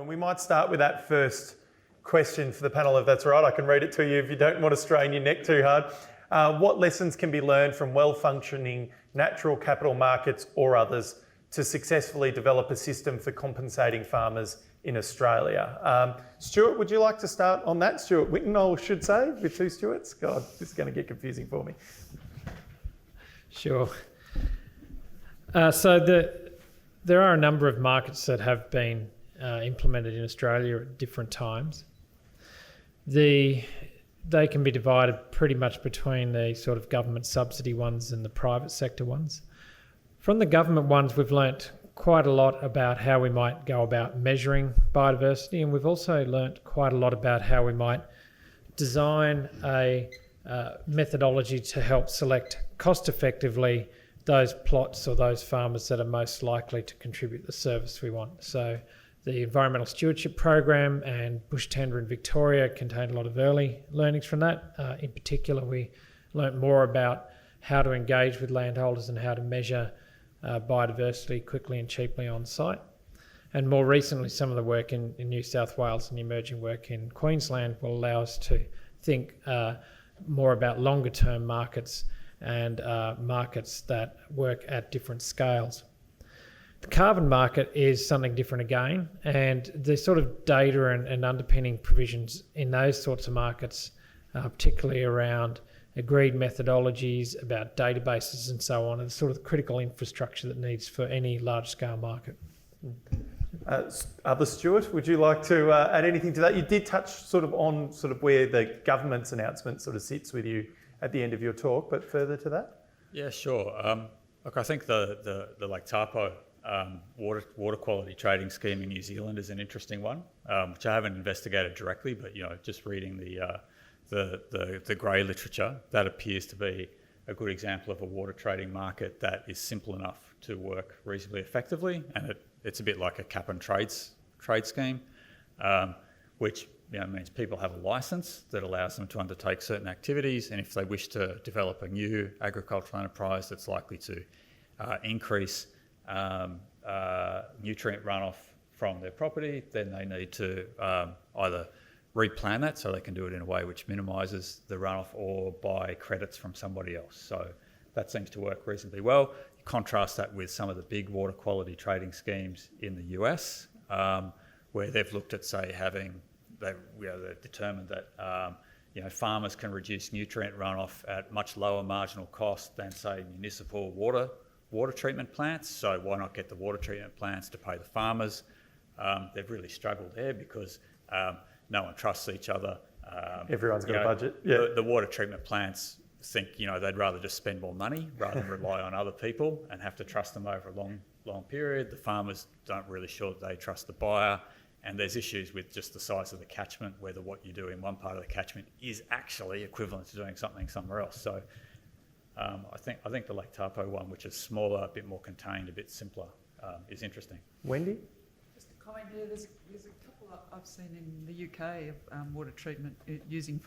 and we might start with that first question for the panel, if that's all right. I can read it to you if you don't want to strain your neck too hard. What lessons can be learned from well-functioning natural capital markets or others to successfully develop a system for compensating farmers in Australia? Stuart, would you like to start on that? Stuart Whitten, I should say, with two Stuarts. God, this is going to get confusing for me. Sure. There are a number of markets that have been implemented in Australia at different times. They can be divided pretty much between the sort of government subsidy ones and the private sector ones. From the government ones, we've learnt quite a lot about how we might go about measuring biodiversity, and we've also learnt quite a lot about how we might design a methodology to help select cost effectively those plots or those farmers that are most likely to contribute the service we want. So the Environmental Stewardship Program and Bush Tender in Victoria contained a lot of early learnings from that. In particular, we learnt more about how to engage with landholders and how to measure biodiversity quickly and cheaply on site. And more recently, some of the work in New South Wales and the emerging work in Queensland will allow us to think more about longer term markets and markets that work at different scales. The carbon market is something different again, and the sort of data and underpinning provisions in those sorts of markets, particularly around agreed methodologies, about databases and so on, are the sort of critical infrastructure that needs for any large-scale market. Other Stuart, would you like to add anything to that? You did touch sort of on sort of where the government's announcement sort of sits with you at the end of your talk, but further to that? Yeah, sure. Look, I think the Lake Taupo water quality trading scheme in New Zealand is an interesting one, which I haven't investigated directly, but just reading the grey literature, that appears to be a good example of a water trading market that is simple enough to work reasonably effectively, and it's a bit like a cap and trade scheme, which means people have a licence that allows them to undertake certain activities, and if they wish to develop a new agricultural enterprise that's likely to increase nutrient runoff from their property, then they need to either replan that so they can do it in a way which minimises the runoff, or buy credits from somebody else. So that seems to work reasonably well. You contrast that with some of the big water quality trading schemes in the US, where they've looked at, say, they've determined that farmers can reduce nutrient runoff at much lower marginal cost than, say, municipal water treatment plants. So why not get the water treatment plants to pay the farmers? They've really struggled there because no one trusts each other. Everyone's got a budget. Yeah. The water treatment plants think they'd rather just spend more money rather than rely on other people and have to trust them over a long period. The farmers don't really sure that they trust the buyer. And there's issues with just the size of the catchment, whether what you do in one part of the catchment is actually equivalent to doing something somewhere else. So I think the Lake Taupo one, which is smaller, a bit more contained, a bit simpler, is interesting. Wendy? Just a comment here. There's a couple I've seen in the UK of water treatment using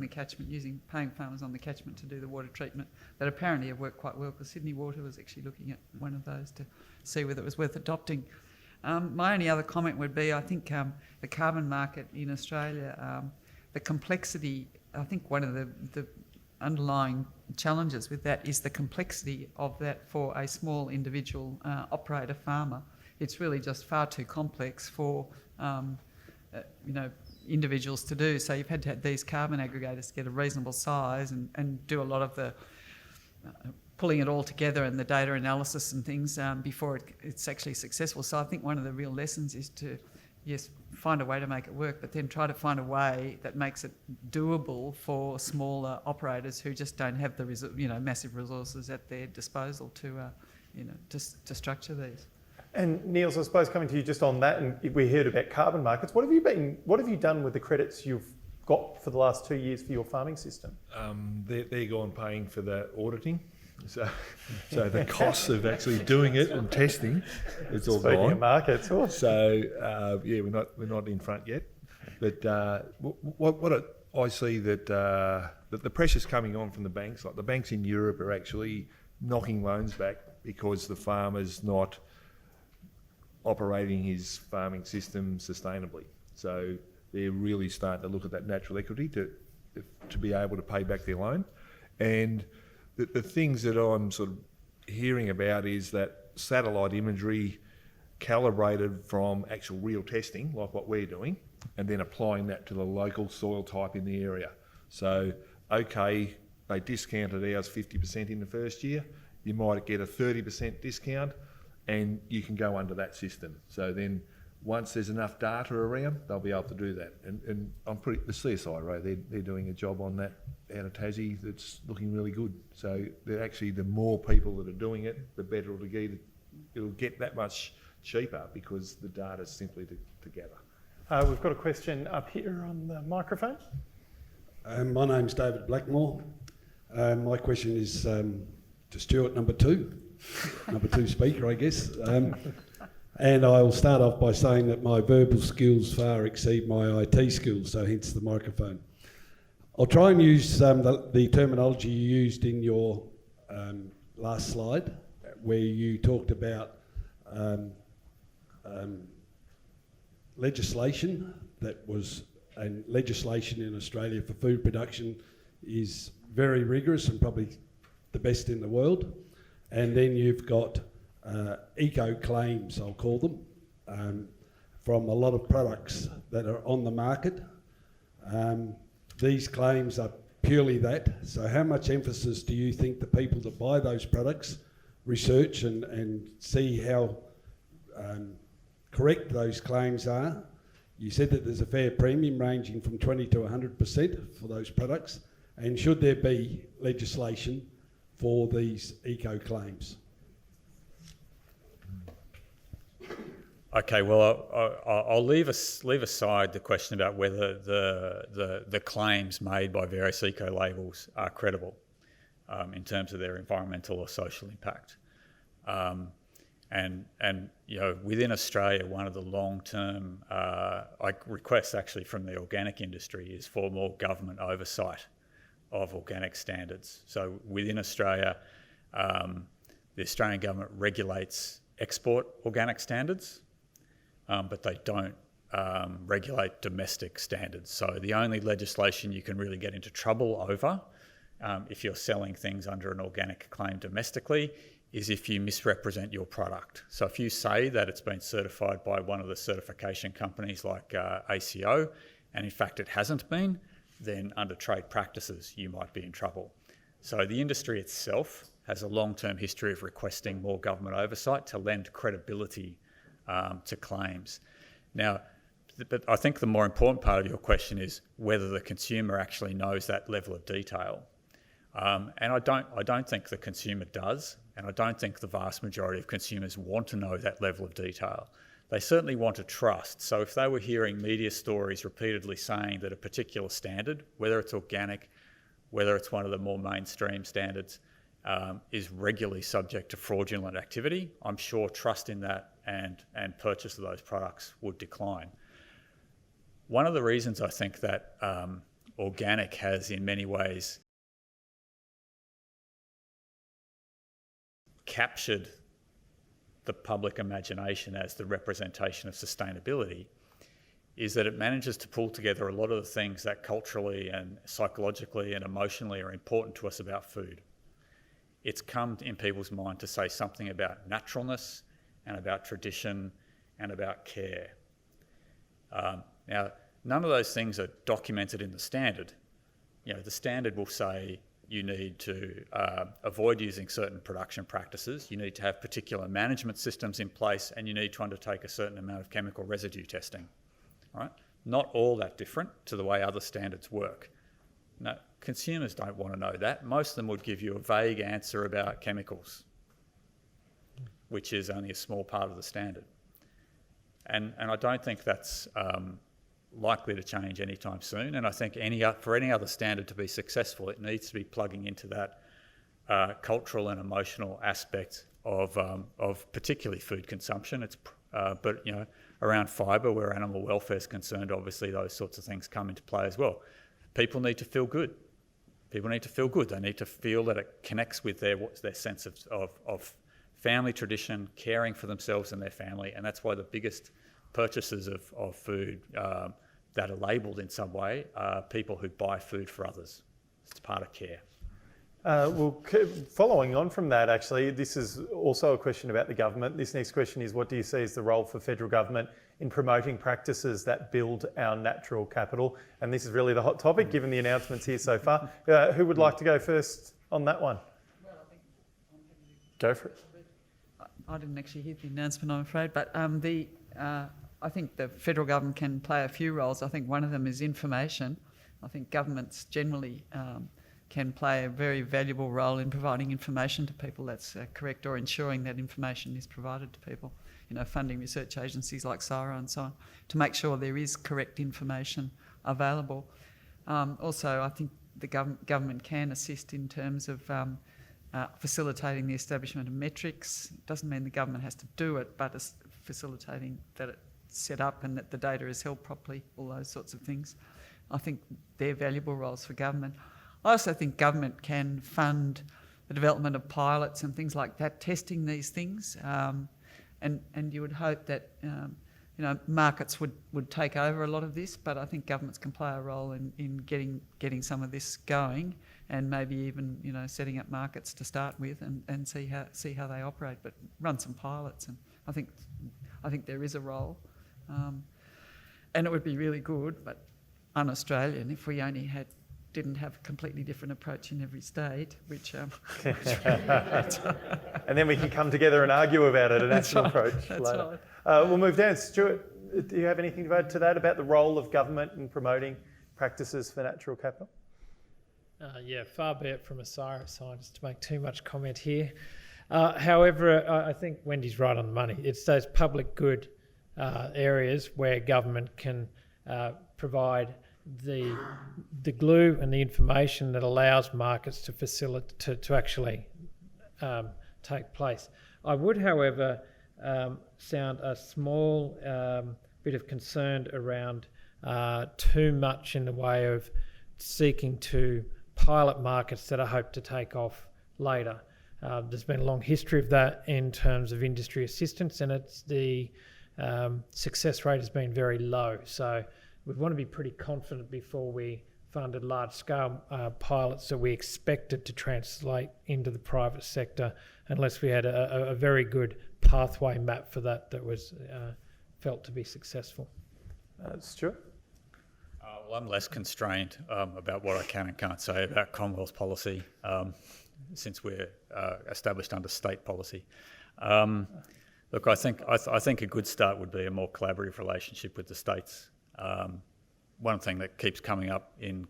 the catchment, paying farmers on the catchment to do the water treatment that apparently have worked quite well, because Sydney Water was actually looking at one of those to see whether it was worth adopting. My only other comment would be, I think the carbon market in Australia, the complexity, I think one of the underlying challenges with that is the complexity of that for a small individual operator farmer. It's really just far too complex for individuals to do. So you've had to have these carbon aggregators to get a reasonable size and do a lot of the pulling it all together and the data analysis and things before it's actually successful. So I think one of the real lessons is to, yes, find a way to make it work, but then try to find a way that makes it doable for smaller operators who just don't have the massive resources at their disposal to structure these. And Niels, I suppose coming to you just on that, and we heard about carbon markets. What have you done with the credits you've got for the last 2 years for your farming system? They're gone paying for the auditing. So the costs of actually doing it and testing, it's all Speaking gone. of markets, So we're not in front yet. But I see that the pressure's coming on from the banks. Like the banks in Europe are actually knocking loans back because the farmer's not operating his farming system sustainably. So they're really starting to look at that natural equity to be able to pay back their loan. And the things that I'm sort of hearing about is that satellite imagery calibrated from actual real testing, like what we're doing, and then applying that to the local soil type in the area. So, okay, they discounted ours 50% in the first year, you might get a 30% discount, and you can go under that system. So then once there's enough data around, they'll be able to do that. And I'm the CSIRO, they're doing a job on that out of Tassie that's looking really good. So they're actually, the more people that are doing it, the better it'll get that much cheaper because the data's simply to gather. We've got a question up here on the microphone. My name's David Blackmore. My question is to Stuart, number two speaker, I guess. And I'll start off by saying that my verbal skills far exceed my IT skills, so hence the microphone. I'll try and use the terminology you used in your last slide, where you talked about legislation and legislation in Australia for food production is very rigorous and probably the best in the world. And then you've got eco claims, I'll call them, from a lot of products that are on the market. These claims are purely that. So how much emphasis do you think the people that buy those products research and see how correct those claims are? You said that there's a fair premium ranging from 20 to 100% for those products. And should there be legislation for these eco claims? Okay, well, I'll leave aside the question about whether the claims made by various eco labels are credible in terms of their environmental or social impact. And you know, within Australia, one of the long-term requests actually from the organic industry is for more government oversight of organic standards. So within Australia, the Australian government regulates export organic standards, but they don't regulate domestic standards. So the only legislation you can really get into trouble over if you're selling things under an organic claim domestically is if you misrepresent your product. So if you say that it's been certified by one of the certification companies like ACO, and in fact it hasn't been, then under trade practices you might be in trouble. So the industry itself has a long-term history of requesting more government oversight to lend credibility to claims. Now, but I think the more important part of your question is whether the consumer actually knows that level of detail. And I don't think the consumer does, and I don't think the vast majority of consumers want to know that level of detail. They certainly want to trust. So if they were hearing media stories repeatedly saying that a particular standard, whether it's organic, whether it's one of the more mainstream standards, is regularly subject to fraudulent activity, I'm sure trust in that and purchase of those products would decline. One of the reasons I think that organic has in many ways captured the public imagination as the representation of sustainability is that it manages to pull together a lot of the things that culturally and psychologically and emotionally are important to us about food. It's come in people's mind to say something about naturalness and about tradition and about care. Now, none of those things are documented in the standard. You know, the standard will say you need to avoid using certain production practices, you need to have particular management systems in place, and you need to undertake a certain amount of chemical residue testing. Right? Not all that different to the way other standards work. No, consumers don't want to know that. Most of them would give you a vague answer about chemicals, which is only a small part of the standard. And I don't think that's likely to change anytime soon. And I think for any other standard to be successful, it needs to be plugging into that cultural and emotional aspect of particularly food consumption. But you know, around fibre, where animal welfare is concerned, obviously those sorts of things come into play as well. People need to feel good. People need to feel good. They need to feel that it connects with their sense of family tradition, caring for themselves and their family, and that's why the biggest purchasers of food that are labelled in some way are people who buy food for others. It's part of care. Following on from that, actually, this is also a question about the government. This next question is, what do you see as the role for federal government in promoting practices that build our natural capital? And this is really the hot topic, given the announcements here so far. Who would like to go first on that one? Well, I think Go for it. I didn't actually hear the announcement, I'm afraid, but I think the federal government can play a few roles. I think one of them is information. I think governments generally can play a very valuable role in providing information to people that's correct, or ensuring that information is provided to people. You know, funding research agencies like SIRA and so on, to make sure there is correct information available. Also, I think the government can assist in terms of facilitating the establishment of metrics. It doesn't mean the government has to do it, but it's facilitating that it's set up and that the data is held properly, all those sorts of things. I think they're valuable roles for government. I also think government can fund the development of pilots and things like that, testing these things, and you would hope that markets would take over a lot of this, but I think governments can play a role in getting some of this going, and maybe even setting up markets to start with and see how they operate, but run some pilots. And I think there is a role, and it would be really good, but un-Australian if we only didn't have a completely different approach in every state, which... And then we can come together and argue about it, a national approach later. Right. We'll move down. Stuart, do you have anything to add to that about the role of government in promoting practices for natural capital? Far be it from a scientist to make too much comment here. However, I think Wendy's right on the money. It's those public good areas where government can provide the glue and the information that allows markets to facilitate to actually take place. I would, however, sound a small bit of concern around too much in the way of seeking to pilot markets that are hoped to take off later. There's been a long history of that in terms of industry assistance, and the success rate has been very low. So we'd want to be pretty confident before we funded large-scale pilots that we expected to translate into the private sector, unless we had a very good pathway map for that was felt to be successful. Stuart? Well, I'm less constrained about what I can and can't say about Commonwealth policy, since we're established under state policy. Look, I think a good start would be a more collaborative relationship with the states. One thing that keeps coming up in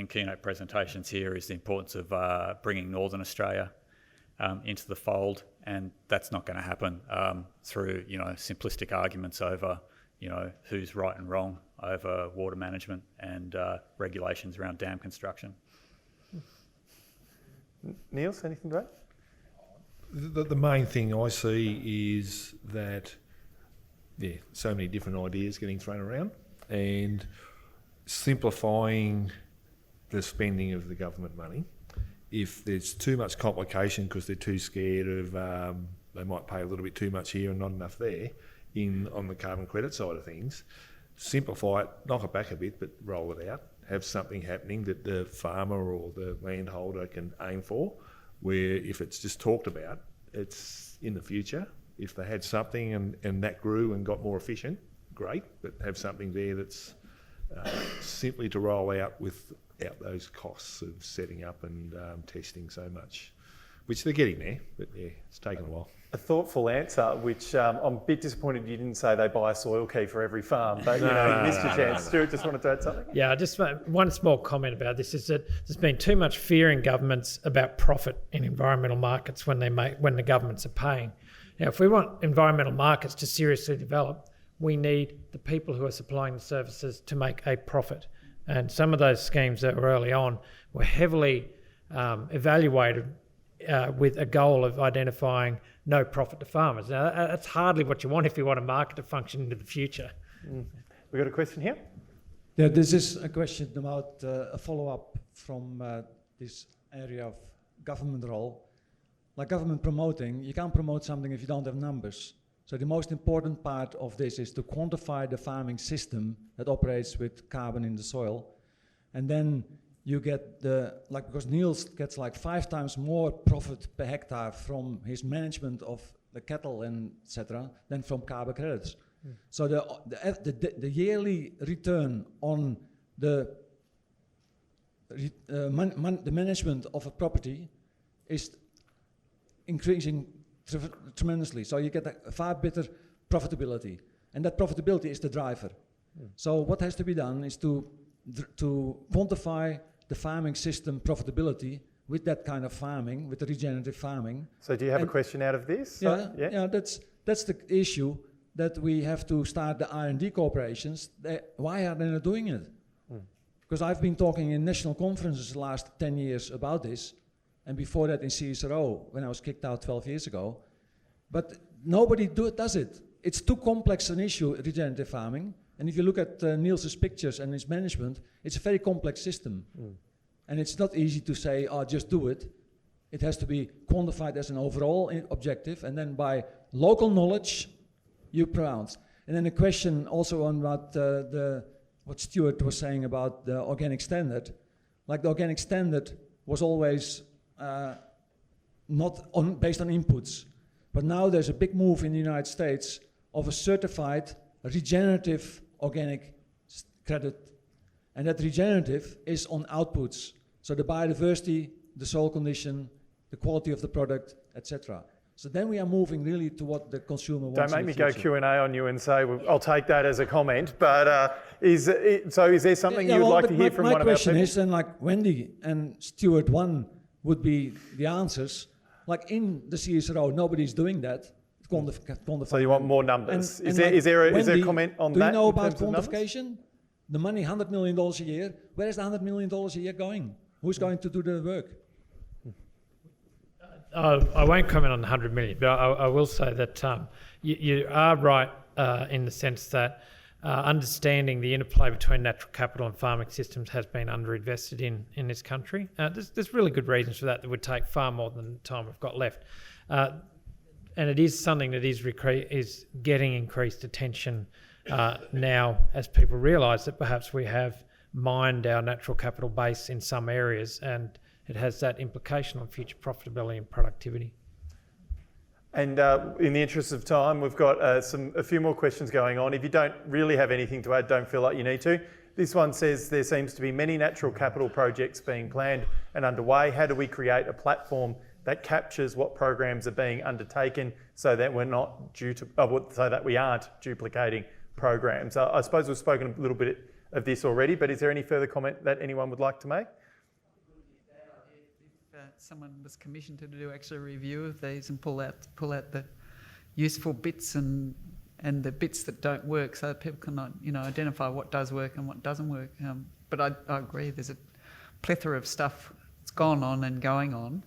keynote presentations here is the importance of bringing Northern Australia into the fold, and that's not going to happen through simplistic arguments over who's right and wrong over water management and regulations around dam construction. Niels, anything to add? The main thing I see is that, so many different ideas getting thrown around, and simplifying the spending of the government money. If there's too much complication because they're too scared of, they might pay a little bit too much here and not enough there, on the carbon credit side of things, simplify it, knock it back a bit, but roll it out. Have something happening that the farmer or the landholder can aim for, where if it's just talked about, it's in the future. If they had something and that grew and got more efficient, great, but have something there that's simply to roll out without those costs of setting up and testing so much, which they're getting there, but it's taken a while. A thoughtful answer, which I'm a bit disappointed you didn't say they buy a soil key for every farm, but you missed your chance. Stuart, just wanted to add something? Yeah, just one small comment about this is that there's been too much fear in governments about profit in environmental markets when the governments are paying. Now, if we want environmental markets to seriously develop, we need the people who are supplying the services to make a profit. And some of those schemes that were early on were heavily evaluated with a goal of identifying no profit to farmers. Now, that's hardly what you want if you want a market to function into the future. We got a question here? Yeah, this is a question about a follow-up from this area of government role. like government promoting, you can't promote something if you don't have numbers. So the most important part of this is to quantify the farming system that operates with carbon in the soil. And then you get because Niels gets like 5 times more profit per hectare from his management of the cattle and etc. than from carbon credits. So the yearly return on the management of a property is increasing tremendously. So you get a far better profitability, and that profitability is the driver. So what has to be done is to quantify the farming system profitability with that kind of farming, with the regenerative farming. So do you have a question out of this? Yeah, that's the issue, that we have to start the R&D corporations. Why are they not doing it? Because I've been talking in national conferences the last 10 years about this, and before that in CSRO, when I was kicked out 12 years ago. But nobody does it. It's too complex an issue, regenerative farming. And if you look at Niels' pictures and his management, it's a very complex system. And it's not easy to say, oh, just do it. It has to be quantified as an overall objective, and then by local knowledge, you pronounce. And then a question also on what Stuart was saying about the organic standard. Like the organic standard was always not based on inputs. But now there's a big move in the United States of a certified regenerative organic credit. And that regenerative is on outputs. So the biodiversity, the soil condition, the quality of the product, etc. So then we are moving really to what the consumer wants. Don't make me go Q&A on you and say, well, I'll take that as a comment. But is there something you would like to hear from one of our people? My question is, and like Wendy and Stuart 1 would be the answers. Like in the CSRO, nobody's doing that. So you want more numbers. Is there a comment on that? Do you know about quantification? The money, $100 million a year. Where is the $100 million a year going? Who's going to do the work? I won't comment on the 100 million, but I will say that you are right in the sense that understanding the interplay between natural capital and farming systems has been underinvested in this country. There's really good reasons for that would take far more than the time we've got left. And it is something that is getting increased attention now as people realise that perhaps we have mined our natural capital base in some areas, and it has that implication on future profitability and productivity. And in the interest of time, we've got a few more questions going on. If you don't really have anything to add, don't feel like you need to. This one says there seems to be many natural capital projects being planned and underway. How do we create a platform that captures what programs are being undertaken so that we're not so that we aren't duplicating programs? I suppose we've spoken a little bit of this already, but is there any further comment that anyone would like to make? Someone was commissioned to do actually a review of these and pull out the useful bits and the bits that don't work, so that people can identify what does work and what doesn't work. But I agree, there's a plethora of stuff that's gone on and going on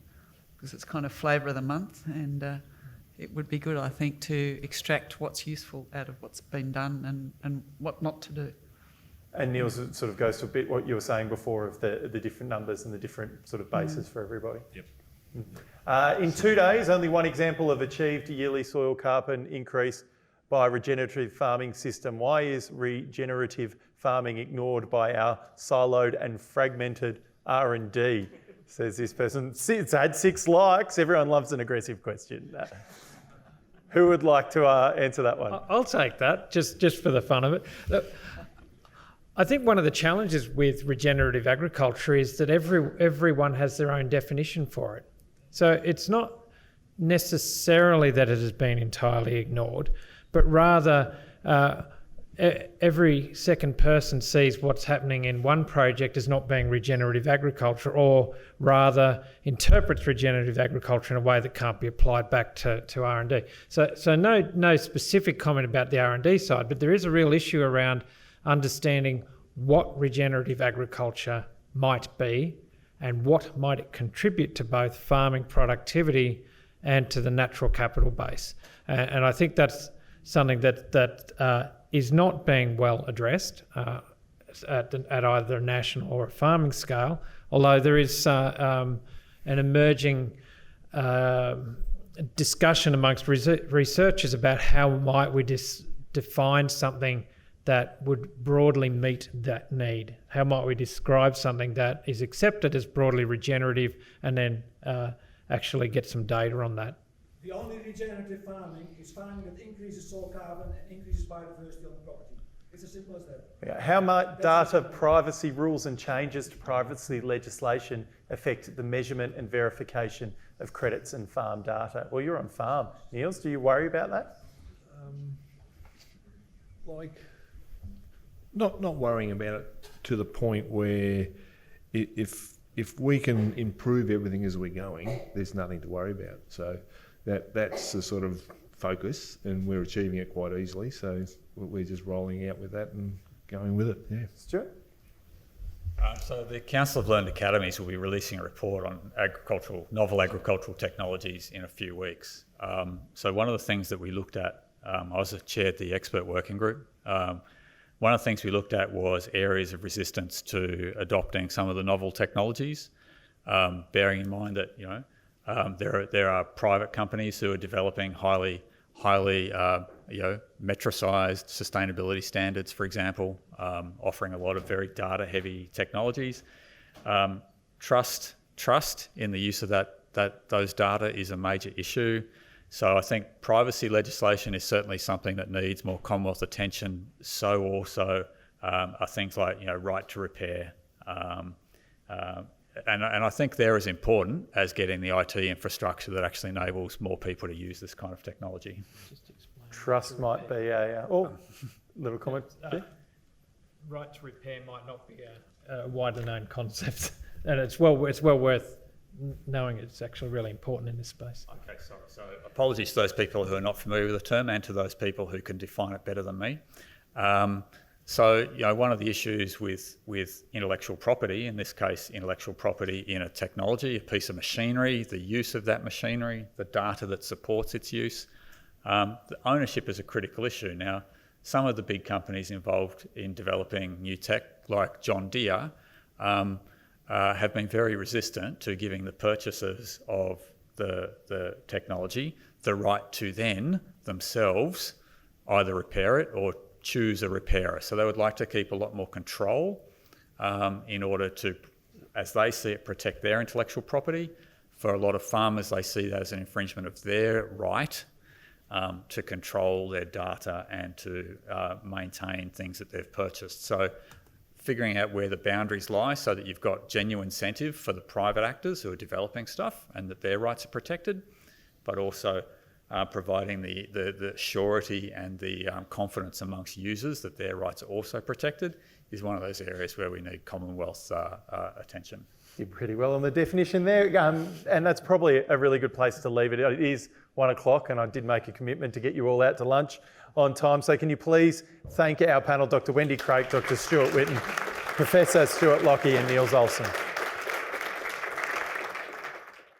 because it's kind of flavour of the month, and it would be good, I think, to extract what's useful out of what's been done and what not to do. And Niels, it sort of goes to a bit what you were saying before of the different numbers and the different sort of bases for everybody. Yep. In 2 days, only one example of achieved yearly soil carbon increase by a regenerative farming system. Why is regenerative farming ignored by our siloed and fragmented R&D? Says this person. It's had 6 likes. Everyone loves an aggressive question. Who would like to answer that one? I'll take that, just for the fun of it. Look, I think one of the challenges with regenerative agriculture is that everyone has their own definition for it. So it's not necessarily that it has been entirely ignored, but rather every second person sees what's happening in one project as not being regenerative agriculture, or rather interprets regenerative agriculture in a way that can't be applied back to R&D. So no specific comment about the R&D side, but there is a real issue around understanding what regenerative agriculture might be and what might it contribute to both farming productivity and to the natural capital base. And I think that's something that is not being well addressed at either a national or a farming scale, although there is an emerging discussion amongst researchers about how might we define something that would broadly meet that need. How might we describe something that is accepted as broadly regenerative, and then actually get some data on that. The only regenerative farming is farming that increases soil carbon and increases biodiversity on the property. It's as simple as that. Yeah. How might data privacy rules and changes to privacy legislation affect the measurement and verification of credits and farm data? Well, you're on farm. Niels, do you worry about that? Not worrying about it to the point where if we can improve everything as we're going, there's nothing to worry about. So that's the sort of focus, and we're achieving it quite easily. So we're just rolling out with that and going with it. Yeah. Stuart? So the Council of Learned Academies will be releasing a report on novel agricultural technologies in a few weeks. So one of the things that we looked at, I chaired the expert working group. One of the things we looked at was areas of resistance to adopting some of the novel technologies, bearing in mind that there are private companies who are developing highly metricized sustainability standards, for example, offering a lot of very data-heavy technologies. Trust in the use of those data is a major issue. So I think privacy legislation is certainly something that needs more Commonwealth attention. So also are things like right to repair, and I think they're as important as getting the IT infrastructure that actually enables more people to use this kind of technology. Trust might be a little comment. Right to repair might not be a widely known concept, and it's well worth knowing it's actually really important in this space. Okay, sorry. So apologies to those people who are not familiar with the term, and to those people who can define it better than me. So one of the issues with intellectual property, in this case intellectual property in a technology, a piece of machinery, the use of that machinery, the data that supports its use, the ownership is a critical issue. Now, some of the big companies involved in developing new tech, like John Deere, have been very resistant to giving the purchasers of the technology the right to then themselves either repair it or choose a repairer. So they would like to keep a lot more control in order to, as they see it, protect their intellectual property. For a lot of farmers, they see that as an infringement of their right to control their data and to maintain things that they've purchased. So figuring out where the boundaries lie so that you've got genuine incentive for the private actors who are developing stuff and that their rights are protected, but also providing the surety and the confidence amongst users that their rights are also protected is one of those areas where we need Commonwealth attention. Did pretty well on the definition there, and that's probably a really good place to leave it. It is 1 o'clock, and I did make a commitment to get you all out to lunch on time. So can you please thank our panel, Dr. Wendy Craik, Dr. Stuart Whitten, Professor Stuart Lockie and Niels Olsen.